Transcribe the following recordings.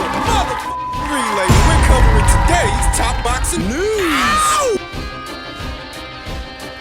motherfucking relay. We're covering today's top boxing news.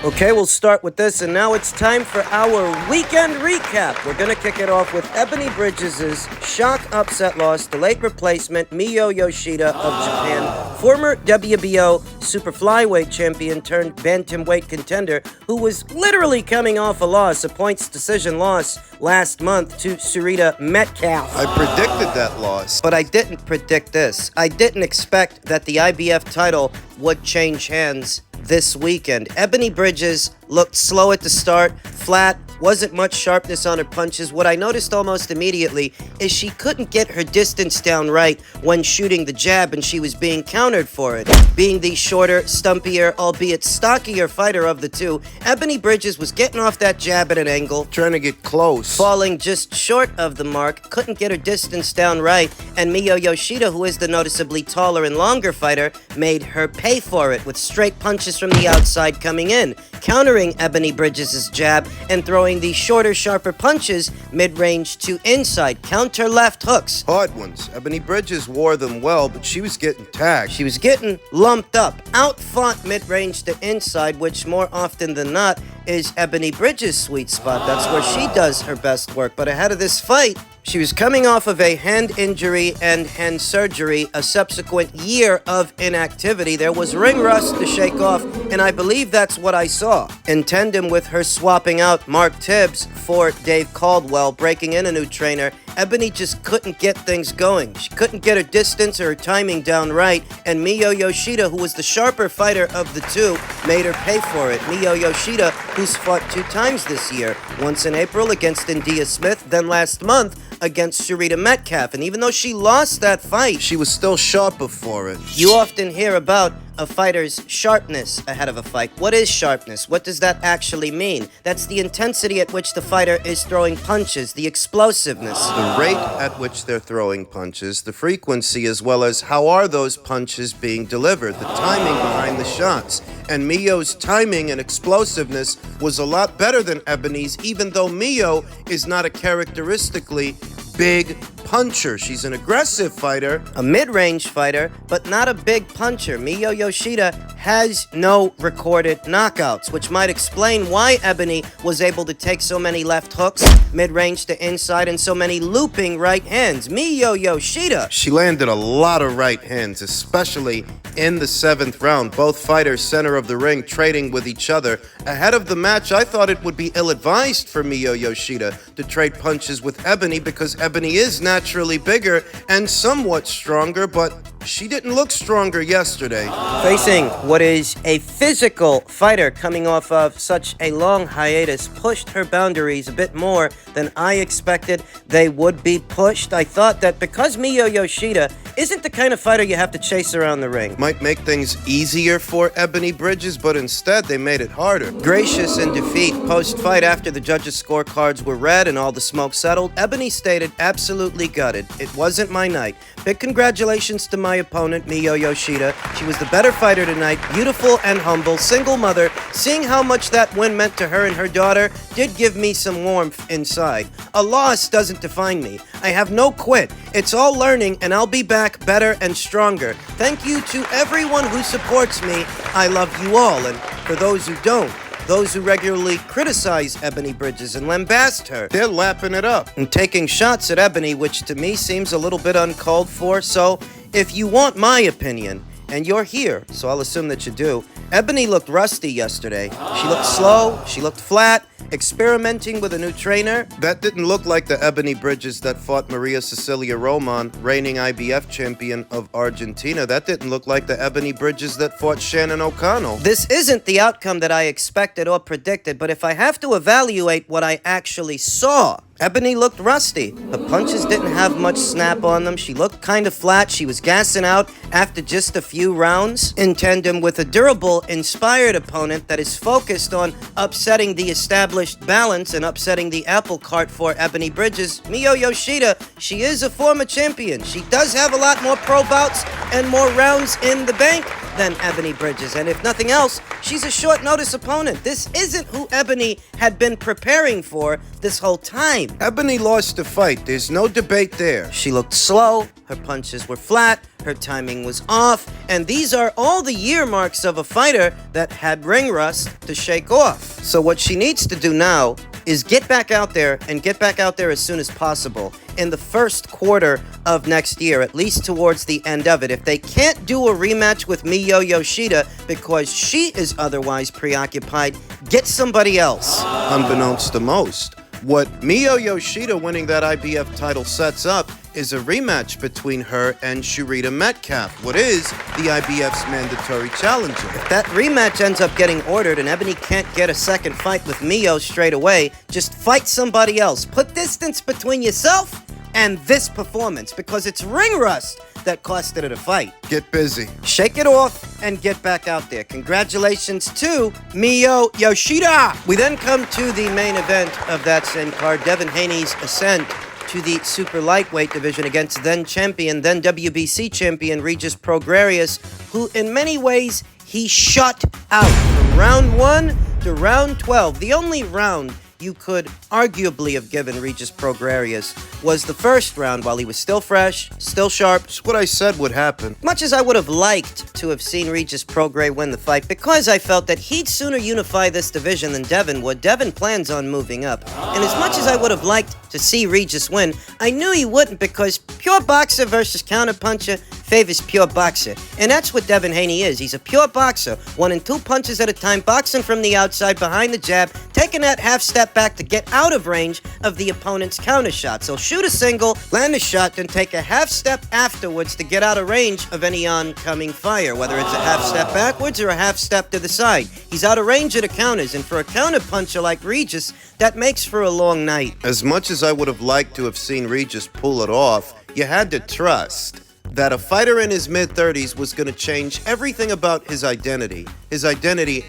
Okay, we'll start with this, and now it's time for our weekend recap. We're gonna kick it off with Ebony Bridges' shock upset loss to late replacement Miyo Yoshida of Japan, former WBO super flyweight champion turned bantamweight contender, who was literally coming off a loss, a points decision loss last month to Yoshida Metcalf. I predicted that loss. But I didn't predict this. I didn't expect that the IBF title would change hands this weekend. Ebony Bridges looked slow at the start, flat, wasn't much sharpness on her punches. What I noticed almost immediately is she couldn't get her distance down right when shooting the jab, and she was being countered for it. Being the shorter, stumpier, albeit stockier fighter of the two, Ebony Bridges was getting off that jab at an angle, Trying to get close. falling just short of the mark, couldn't get her distance down right, and Miyo Yoshida, who is the noticeably taller and longer fighter, made her pay for it with straight punches from the outside coming in, countering Ebony Bridges' jab and throwing the shorter, sharper punches mid-range to inside, counter left hooks. Hard ones. Ebony Bridges wore them well, but she was getting tagged. She was getting lumped up, out-fought mid-range to inside, which more often than not is Ebony Bridges' sweet spot. That's where she does her best work. But ahead of this fight, she was coming off of a hand injury and hand surgery, a subsequent year of inactivity. There was ring rust to shake off, and I believe that's what I saw. In tandem with her swapping out Mark Tibbs for Dave Caldwell, breaking in a new trainer, Ebony just couldn't get things going. She couldn't get her distance or her timing down right, and Miyo Yoshida, who was the sharper fighter of the two, made her pay for it. Miyo Yoshida, who's fought 2 times this year, once in April against India Smith, then last month against Yoshida Metcalf, and even though she lost that fight, She was still sharper for it. you often hear about a fighter's sharpness ahead of a fight. What is sharpness? What does that actually mean? That's the intensity at which the fighter is throwing punches, the explosiveness. The rate at which they're throwing punches, the frequency, as well as how are those punches being delivered, the timing behind the shots. And Miyo's timing and explosiveness was a lot better than Ebony's, even though Miyo is not a characteristically big puncher. She's an aggressive fighter. A mid-range fighter, but not a big puncher. Miyo Yoshida has no recorded knockouts, which might explain why Ebony was able to take so many left hooks, mid-range to inside, and so many looping right hands. Miyo Yoshida, She landed a lot of right hands, especially in the 7th round. Both fighters center of the ring trading with each other. Ahead of the match, I thought it would be ill-advised for Miyo Yoshida to trade punches with Ebony because Ebony is naturally bigger and somewhat stronger, but she didn't look stronger yesterday. facing what is a physical fighter coming off of such a long hiatus, pushed her boundaries a bit more than I expected they would be pushed. I thought that because Miyo Yoshida isn't the kind of fighter you have to chase around the ring. Might make things easier for Ebony Bridges, but instead they made it harder. Gracious in defeat, post-fight after the judges' scorecards were read and all the smoke settled, Ebony stated, absolutely gutted. It wasn't my night. Big congratulations to my opponent, Miyo Yoshida. She was the better fighter tonight, beautiful and humble, single mother. Seeing how much that win meant to her and her daughter did give me some warmth inside. A loss doesn't define me. I have no quit. It's all learning, and I'll be back better and stronger. Thank you to everyone who supports me. I love you all, and for those who don't, those who regularly criticize Ebony Bridges and lambast her, They're lapping it up. and taking shots at Ebony, which to me seems a little bit uncalled for. So if you want my opinion, and you're here, so I'll assume that you do, Ebony looked rusty yesterday. She looked slow, she looked flat, experimenting with a new trainer. That didn't look like the Ebony Bridges that fought Maria Cecilia Roman, reigning IBF champion of Argentina. That didn't look like the Ebony Bridges that fought Shannon O'Connell. This isn't the outcome that I expected or predicted, but if I have to evaluate what I actually saw, Ebony looked rusty. Her punches didn't have much snap on them. She looked kind of flat. She was gassing out after just a few rounds, in tandem with a durable, inspired opponent that is focused on upsetting the established balance and upsetting the apple cart for Ebony Bridges. Miyo Yoshida, she is a former champion. She does have a lot more pro bouts and more rounds in the bank, than Ebony Bridges. And if nothing else, she's a short notice opponent. This isn't who Ebony had been preparing for this whole time. Ebony lost the fight. There's no debate there. She looked slow, her punches were flat, her timing was off, and these are all the year marks of a fighter that had ring rust to shake off. So what she needs to do now is get back out there and get back out there as soon as possible in the first quarter of next year, at least towards the end of it. If they can't do a rematch with Miyo Yoshida because she is otherwise preoccupied, get somebody else. Unbeknownst to most, what Miyo Yoshida winning that IBF title sets up is a rematch between her and Sharita Metcalf, what is the IBF's mandatory challenger. If that rematch ends up getting ordered and Ebony can't get a second fight with Miyo straight away, just fight somebody else. Put distance between yourself and this performance, because it's ring rust that costed it a fight. Get busy. Shake it off and get back out there. Congratulations to Miyo Yoshida. We then come to the main event of that same card, Devin Haney's ascent to the super lightweight division against then champion, then WBC champion Regis Prograis, who in many ways he shut out from round 1 to round 12. The only round you could arguably have given Regis Prograis was the first round while he was still fresh, still sharp. It's what I said would happen. Much as I would have liked to have seen Regis Prograis win the fight, because I felt that he'd sooner unify this division than Devin would. Devin plans on moving up. And as much as I would have liked to see Regis win, I knew he wouldn't, because pure boxer versus counterpuncher favors pure boxer. And that's what Devin Haney is. He's a pure boxer, 1 and 2 punches at a time, boxing from the outside behind the jab, taking that half step back to get out of range of the opponent's counter shots. He'll shoot a single, land a shot, then take a half step afterwards to get out of range of any oncoming fire, whether it's a half step backwards or a half step to the side. He's out of range of the counters, and for a counter puncher like Regis, that makes for a long night. As much as I would have liked to have seen Regis pull it off, you had to trust that a fighter in his mid-30s was going to change everything about his identity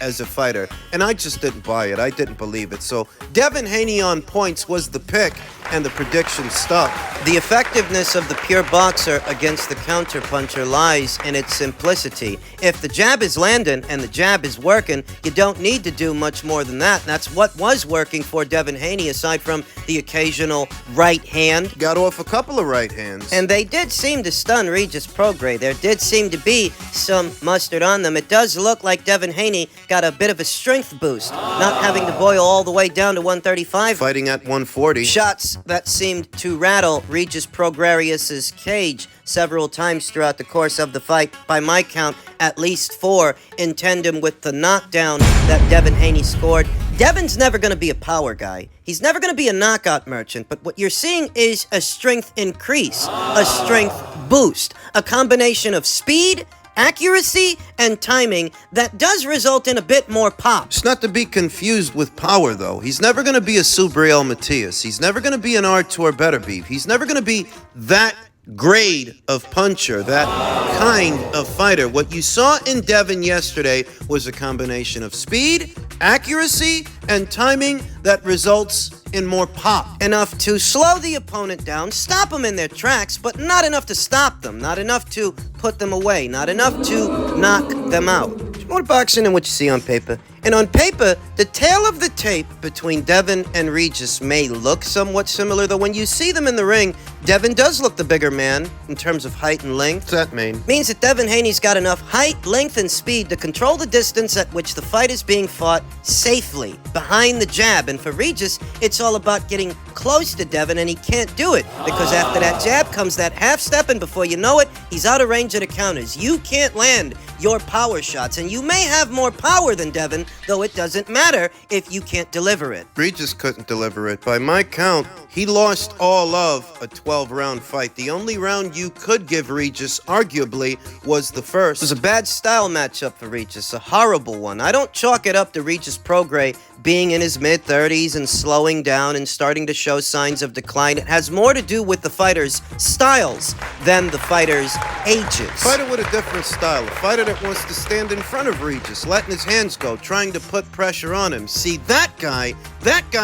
as a fighter. And I just didn't buy it. I didn't believe it. So Devin Haney on points was the pick, and the prediction stuck. The effectiveness of the pure boxer against the counterpuncher lies in its simplicity. If the jab is landing and the jab is working, you don't need to do much more than that. And that's what was working for Devin Haney, aside from the occasional right hand. Got off a couple of right hands. And they did seem to stun Regis Prograis. There did seem to be some mustard on them. It does look like Devin Haney got a bit of a strength boost, not having to boil all the way down to 135. Fighting at 140. Shots that seemed to rattle Regis Prograis' cage several times throughout the course of the fight. By my count, at least 4 in tandem with the knockdown that Devin Haney scored. Devin's never going to be a power guy. He's never going to be a knockout merchant, but what you're seeing is a strength increase, a strength boost, a combination of speed, accuracy, and timing that does result in a bit more pop. It's not to be confused with power, though. He's never going to be a Subriel Matias. He's never going to be an Artur Beterbiev. He's never going to be that grade of puncher, that kind of fighter. What you saw in Devin yesterday was a combination of speed, accuracy, and timing that results in more pop. Enough to slow the opponent down, stop them in their tracks, but not enough to stop them, not enough to put them away, not enough to knock them out. It's more boxing than what you see on paper. And on paper, the tail of the tape between Devin and Regis may look somewhat similar, though when you see them in the ring, Devin does look the bigger man in terms of height and length. What's that mean? Means that Devin Haney's got enough height, length, and speed to control the distance at which the fight is being fought safely, behind the jab. And for Regis, it's all about getting close to Devin, and he can't do it, because after that jab comes that half step, and before you know it, he's out of range of the counters. You can't land your power shots, and you may have more power than Devin, though it doesn't matter if you can't deliver it. Regis couldn't deliver it. By my count, he lost all of a 12-round fight. The only round you could give Regis, arguably, was the first. It was a bad style matchup for Regis, a horrible one. I don't chalk it up to Regis Prograis being in his mid-30s and slowing down and starting to show signs of decline. It has more to do with the fighter's styles than the fighter's ages. Fighter with a different style. A fighter that wants to stand in front of Regis, letting his hands go, trying to put pressure on him. See, that guy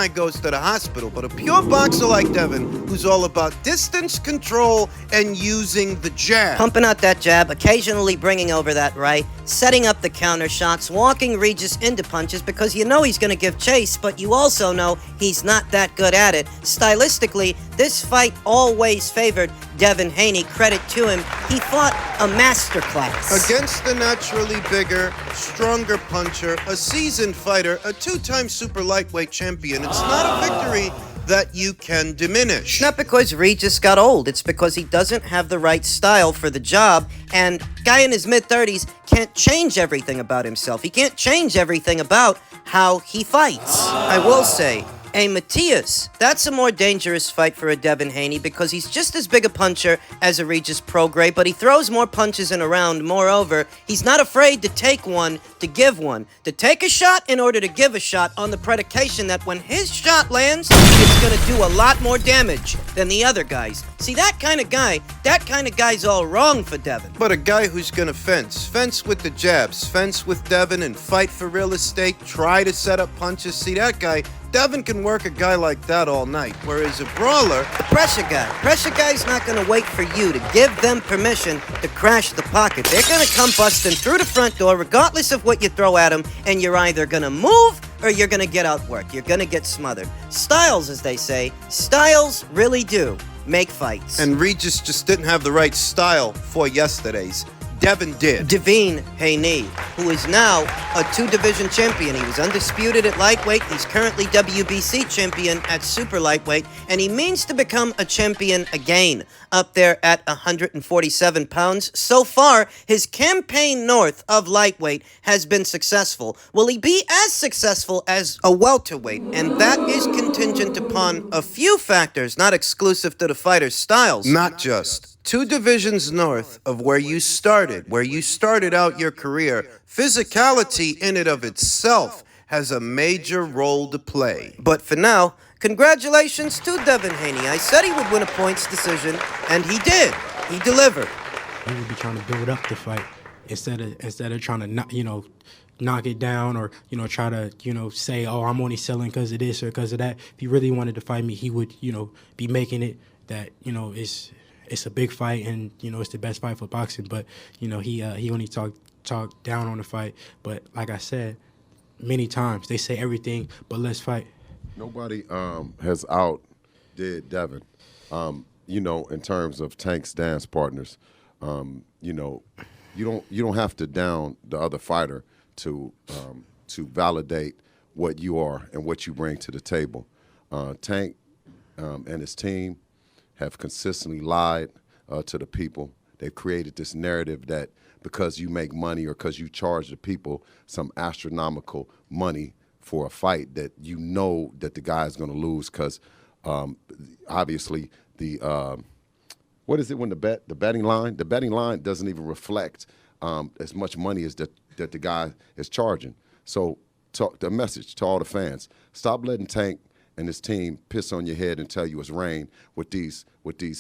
goes to the hospital. But a pure boxer like Devin, who's all about distance control and using the jab. Pumping out that jab, occasionally bringing over that right, setting up the counter shots, walking Regis into punches because you know he's going to give chase, but you also know he's not that good at it. Stylistically, this fight always favored Devin Haney. Credit to him. He fought a masterclass. Against the naturally bigger, stronger puncher, a seasoned fighter, a two-time super lightweight champion, it's not a victory that you can diminish. Not because Regis got old, it's because he doesn't have the right style for the job, and guy in his mid-30s can't change everything about himself. He can't change everything about how he fights. I will say, Matthias, that's a more dangerous fight for a Devin Haney because he's just as big a puncher as a Regis Prograis, but he throws more punches in a round. Moreover, he's not afraid to take one to give one. To take a shot in order to give a shot on the predication that when his shot lands, it's going to do a lot more damage than the other guys. See, that kind of guy's all wrong for Devin. But a guy who's gonna fence with the jabs, fence with Devin and fight for real estate, try to set up punches. See, that guy, Devin can work a guy like that all night, whereas a brawler... The pressure guy's not gonna wait for you to give them permission to crash the pocket. They're gonna come busting through the front door regardless of what you throw at them, and you're either gonna move or you're gonna get outworked. You're gonna get smothered. Styles, as they say, styles really do make fights. And Regis just didn't have the right style for yesterday's. Devin did. Devin Haney, who is now a two-division champion. He was undisputed at lightweight. He's currently WBC champion at super lightweight, and he means to become a champion again, up there at 147 pounds. So far, his campaign north of lightweight has been successful. Will he be as successful as a welterweight? And that is contingent upon a few factors, not exclusive to the fighter's styles. Not just. 2 divisions north of where you started out your career, physicality in and of itself has a major role to play. But for now, congratulations to Devin Haney. I said he would win a points decision, and he did. He delivered. He would be trying to build up the fight instead of trying to knock it down or try to say, oh, I'm only selling because of this or because of that. If he really wanted to fight me, he would be making it that it's a big fight and it's the best fight for boxing. But he only talked down on the fight. But like I said many times, they say everything but let's fight. Nobody has outdid Devin. In terms of Tank's dance partners, you don't have to down the other fighter to validate what you are and what you bring to the table. Tank and his team have consistently lied to the people. They've created this narrative that because you make money or because you charge the people some astronomical money for a fight that you know that the guy is going to lose because obviously what is it when the betting line doesn't even reflect as much money as that the guy is charging. So the message to all the fans, stop letting Tank and his team piss on your head and tell you it's rain with these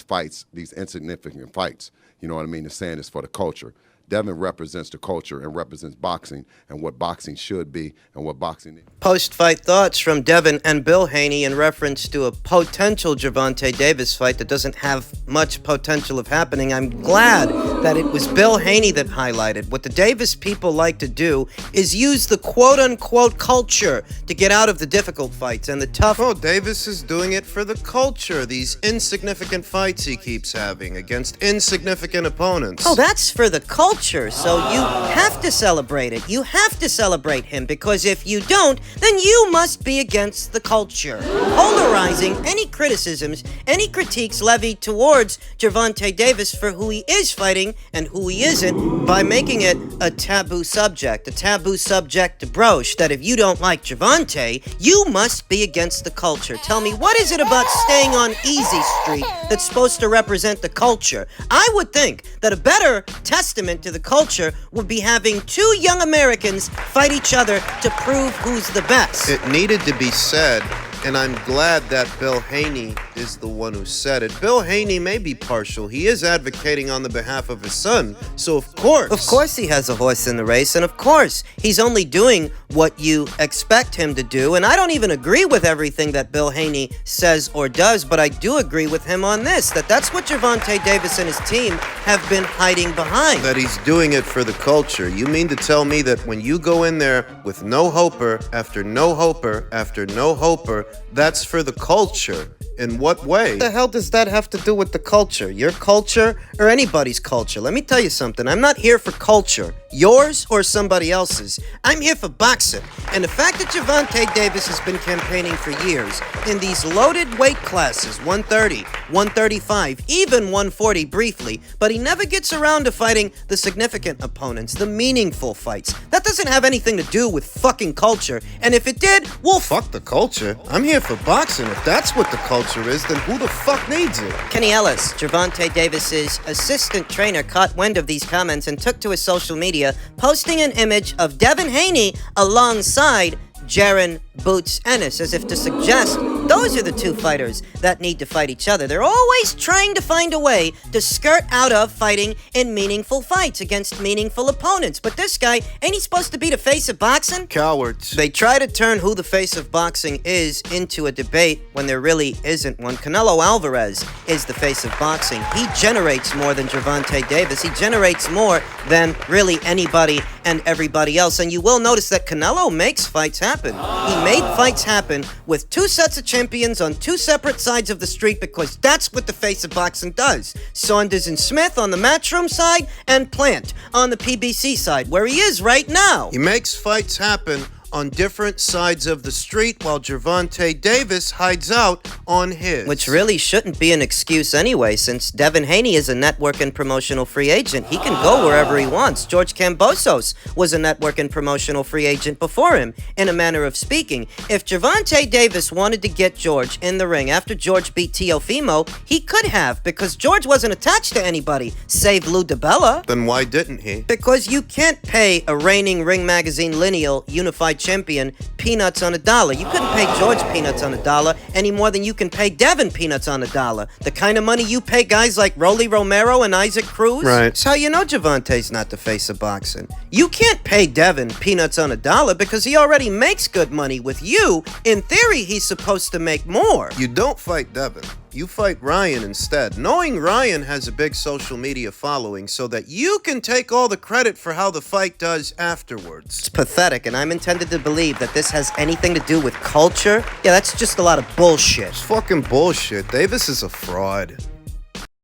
fights, these insignificant fights. You know what I mean? They're saying it's for the culture. Devin represents the culture and represents boxing and what boxing should be and what boxing is. Post-fight thoughts from Devin and Bill Haney in reference to a potential Gervonta Davis fight that doesn't have much potential of happening. I'm glad that it was Bill Haney that highlighted. What the Davis people like to do is use the quote-unquote culture to get out of the difficult fights and the tough... Oh, Davis is doing it for the culture. These insignificant fights he keeps having against insignificant opponents. Oh, that's for the culture. So you have to celebrate it. You have to celebrate him because if you don't, then you must be against the culture. Polarizing any criticisms, any critiques levied towards Gervonta Davis for who he is fighting and who he isn't by making it a taboo subject to broach that if you don't like Gervonta, you must be against the culture. Tell me, what is it about staying on Easy Street that's supposed to represent the culture? I would think that a better testament to the culture would be having 2 young Americans fight each other to prove who's the best. It needed to be said And I'm glad that Bill Haney is the one who said it. Bill Haney may be partial. He is advocating on the behalf of his son, so of course. Of course he has a horse in the race, and of course he's only doing what you expect him to do. And I don't even agree with everything that Bill Haney says or does, but I do agree with him on this, that's what Gervonta Davis and his team have been hiding behind. That he's doing it for the culture. You mean to tell me that when you go in there with no hoper after no hoper after no hoper, that's for the culture? In what way? What the hell does that have to do with the culture? Your culture or anybody's culture? Let me tell you something. I'm not here for culture, yours or somebody else's. I'm here for boxing. And the fact that Gervonta Davis has been campaigning for years in these loaded weight classes, 130, 135, even 140 briefly, but he never gets around to fighting the significant opponents, the meaningful fights. That doesn't have anything to do with fucking culture. And if it did, well, fuck the culture. I'm here for boxing. If that's what the culture is, then who the fuck needs it? Kenny Ellis, Gervonta Davis's assistant trainer, caught wind of these comments and took to his social media, posting an image of Devin Haney alongside Jaron Boots Ennis, as if to suggest those are the two fighters that need to fight each other. They're always trying to find a way to skirt out of fighting in meaningful fights against meaningful opponents. But this guy, ain't he supposed to be the face of boxing? Cowards. They try to turn who the face of boxing is into a debate when there really isn't one. Canelo Alvarez is the face of boxing. He generates more than Gervonta Davis. He generates more than really anybody and everybody else. And you will notice that Canelo makes fights happen. He made fights happen with two sets of champions on two separate sides of the street because that's what the face of boxing does. Saunders and Smith on the Matchroom side and Plant on the PBC side, where he is right now. He makes fights happen on different sides of the street while Gervonta Davis hides out on his. Which really shouldn't be an excuse anyway, since Devin Haney is a network and promotional free agent. He can go wherever he wants. George Kambosos was a network and promotional free agent before him, in a manner of speaking. If Gervonta Davis wanted to get George in the ring after George beat Teofimo, he could have, because George wasn't attached to anybody, save Lou DiBella. Then why didn't he? Because you can't pay a reigning Ring Magazine lineal unified champion peanuts on a dollar. You couldn't pay George peanuts on a dollar any more than you can pay Devin peanuts on a dollar. The kind of money you pay guys like Rolly Romero and Isaac Cruz. Right. It's how you know Gervonta's not the face of boxing. You can't pay Devin peanuts on a dollar because he already makes good money with you. In theory, he's supposed to make more. You don't fight Devin. You fight Ryan instead, knowing Ryan has a big social media following so that you can take all the credit for how the fight does afterwards. It's pathetic, and I'm intended to believe that this has anything to do with culture. Yeah, that's just a lot of bullshit. It's fucking bullshit. Davis is a fraud.